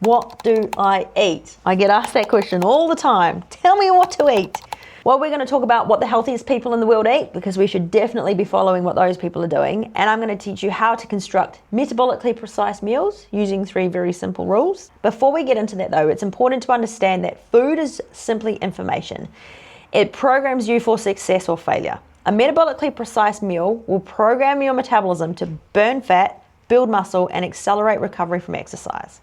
What do I eat? I get asked that question all the time. Tell me what to eat. Well, we're going to talk about what the healthiest people in the world eat, because we should definitely be following what those people are doing. And I'm going to teach you how to construct metabolically precise meals using 3 very simple rules. Before we get into that though, it's important to understand that food is simply information. It programs you for success or failure. A metabolically precise meal will program your metabolism to burn fat, build muscle, and accelerate recovery from exercise.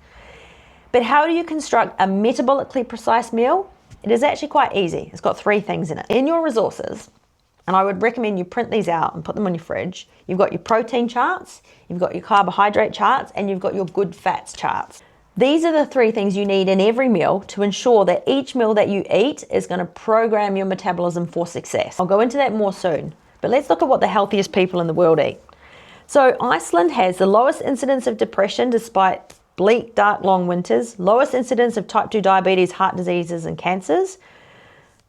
But how do you construct a metabolically precise meal? It is actually quite easy. It's got 3 things in it. In your resources, and I would recommend you print these out and put them on your fridge, you've got your protein charts, you've got your carbohydrate charts, and you've got your good fats charts. These are the 3 things you need in every meal to ensure that each meal that you eat is going to program your metabolism for success. I'll go into that more soon, but let's look at what the healthiest people in the world eat. So Iceland has the lowest incidence of depression despite bleak, dark, long winters, lowest incidence of type 2 diabetes, heart diseases, and cancers.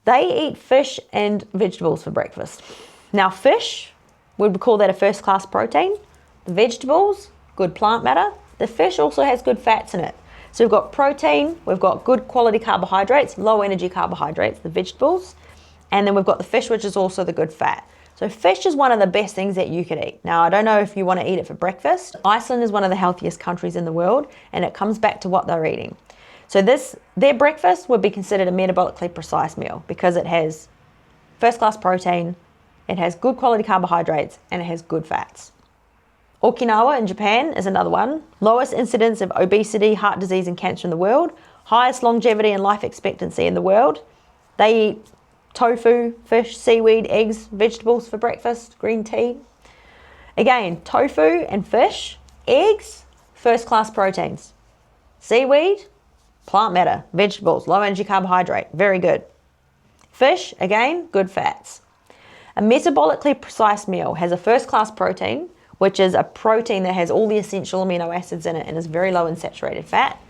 They eat fish and vegetables for breakfast. Now fish, we'd call that a first class protein. The vegetables, good plant matter. The fish also has good fats in it. So we've got protein, we've got good quality carbohydrates, low energy carbohydrates, the vegetables, and then we've got the fish, which is also the good fat. So fish is one of the best things that you could eat. Now, I don't know if you want to eat it for breakfast. Iceland is one of the healthiest countries in the world, and it comes back to what they're eating. So their breakfast would be considered a metabolically precise meal because it has first class protein, it has good quality carbohydrates, and it has good fats. Okinawa in Japan is another one. Lowest incidence of obesity, heart disease, and cancer in the world. Highest longevity and life expectancy in the world. They eat tofu, fish, seaweed, eggs, vegetables for breakfast, green tea. Again, tofu and fish, eggs, first class proteins. Seaweed, plant matter, vegetables, low energy carbohydrate, very good. Fish, again, good fats. A metabolically precise meal has a first class protein, which is a protein that has all the essential amino acids in it and is very low in saturated fat.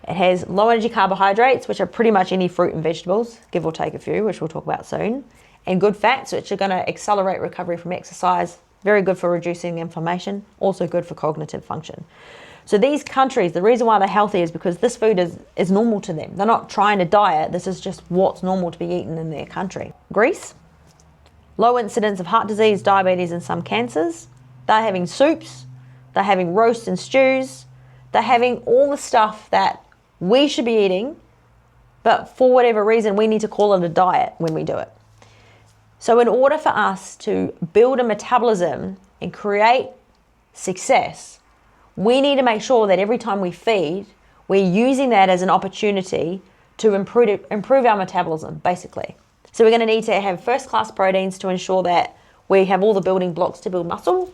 It has low energy carbohydrates, which are pretty much any fruit and vegetables, give or take a few, which we'll talk about soon. And good fats, which are going to accelerate recovery from exercise, very good for reducing inflammation, also good for cognitive function. So these countries, the reason why they're healthy is because this food is normal to them. They're not trying to diet, this is just what's normal to be eaten in their country. Greece, low incidence of heart disease, diabetes, and some cancers. They're having soups, they're having roasts and stews, they're having all the stuff that we should be eating, but for whatever reason, we need to call it a diet when we do it. So in order for us to build a metabolism and create success, we need to make sure that every time we feed, we're using that as an opportunity to improve our metabolism, basically. So we're going to need to have first-class proteins to ensure that we have all the building blocks to build muscle.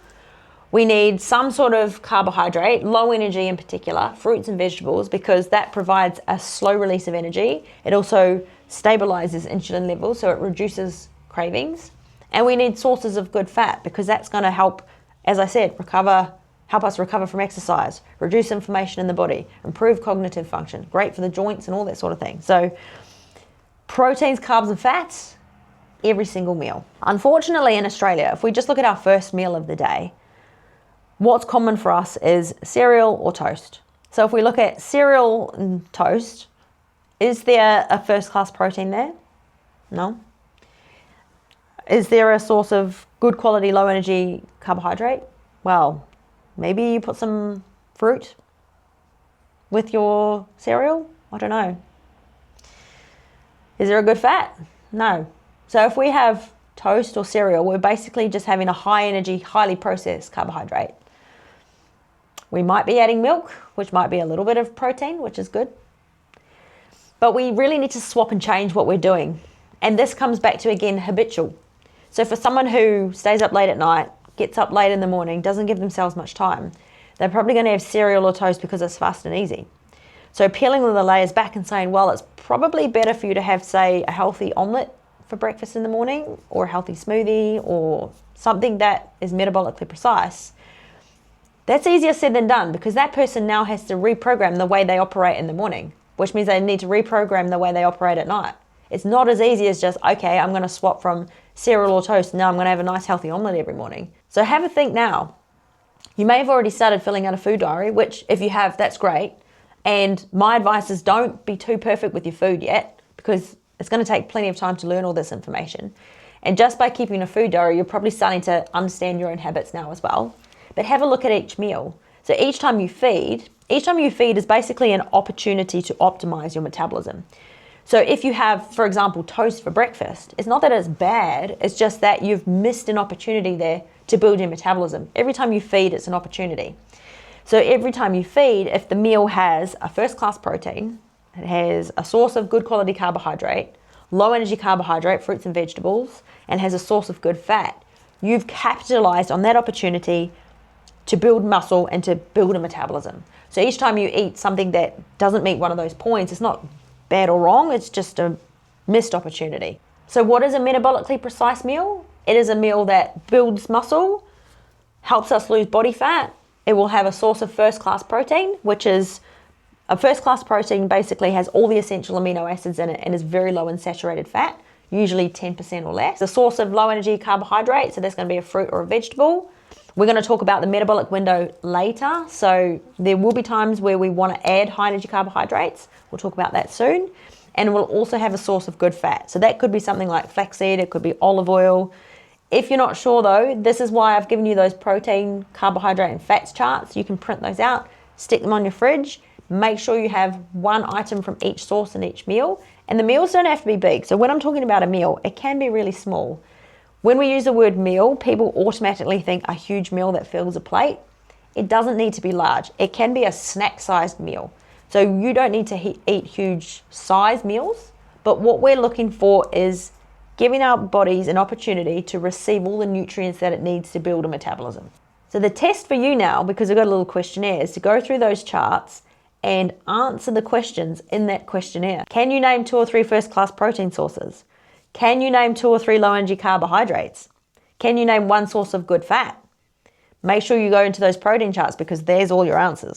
We need some sort of carbohydrate, low energy in particular, fruits and vegetables, because that provides a slow release of energy. It also stabilizes insulin levels, so it reduces cravings. And we need sources of good fat because that's going to help, as I said, help us recover from exercise, reduce inflammation in the body, improve cognitive function, great for the joints and all that sort of thing. So proteins, carbs, and fats, every single meal. Unfortunately, in Australia, if we just look at our first meal of the day, what's common for us is cereal or toast. So if we look at cereal and toast, is there a first class protein there? No. Is there a source of good quality, low energy carbohydrate? Well, maybe you put some fruit with your cereal? I don't know. Is there a good fat? No. So if we have toast or cereal, we're basically just having a high energy, highly processed carbohydrate. We might be adding milk, which might be a little bit of protein, which is good. But we really need to swap and change what we're doing. And this comes back to, again, habitual. So for someone who stays up late at night, gets up late in the morning, doesn't give themselves much time, they're probably going to have cereal or toast because it's fast and easy. So peeling the layers back and saying, well, it's probably better for you to have, say, a healthy omelette for breakfast in the morning, or a healthy smoothie, or something that is metabolically precise. That's easier said than done because that person now has to reprogram the way they operate in the morning, which means they need to reprogram the way they operate at night. It's not as easy as just, okay, I'm going to swap from cereal or toast. Now I'm going to have a nice healthy omelette every morning. So have a think now. You may have already started filling out a food diary, which if you have, that's great. And my advice is don't be too perfect with your food yet, because it's going to take plenty of time to learn all this information. And just by keeping a food diary, you're probably starting to understand your own habits now as well. But have a look at each meal. So each time you feed is basically an opportunity to optimize your metabolism. So if you have, for example, toast for breakfast, it's not that it's bad, it's just that you've missed an opportunity there to build your metabolism. Every time you feed, it's an opportunity. So every time you feed, if the meal has a first-class protein, it has a source of good quality carbohydrate, low energy carbohydrate, fruits and vegetables, and has a source of good fat, you've capitalized on that opportunity to build muscle and to build a metabolism. So each time you eat something that doesn't meet one of those points, it's not bad or wrong, it's just a missed opportunity. So what is a metabolically precise meal? It is a meal that builds muscle, helps us lose body fat. It will have a source of first-class protein, which is a first-class protein basically has all the essential amino acids in it and is very low in saturated fat, usually 10% or less. The source of low energy carbohydrate, so that's going to be a fruit or a vegetable. We're going to talk about the metabolic window later, so there will be times where we want to add high energy carbohydrates. We'll talk about that soon. And we'll also have a source of good fat. So that could be something like flaxseed, it could be olive oil. If you're not sure though, this is why I've given you those protein, carbohydrate and fats charts. You can print those out, stick them on your fridge. Make sure you have one item from each source in each meal. And the meals don't have to be big. So when I'm talking about a meal, it can be really small. When we use the word meal, people automatically think a huge meal that fills a plate. It doesn't need to be large. It can be a snack-sized meal. So you don't need to eat huge size meals, but what we're looking for is giving our bodies an opportunity to receive all the nutrients that it needs to build a metabolism. So the test for you now, because I've got a little questionnaire, is to go through those charts and answer the questions in that questionnaire. Can you name 2 or 3 first-class protein sources? Can you name 2 or 3 low-energy carbohydrates? Can you name 1 source of good fat? Make sure you go into those protein charts because there's all your answers.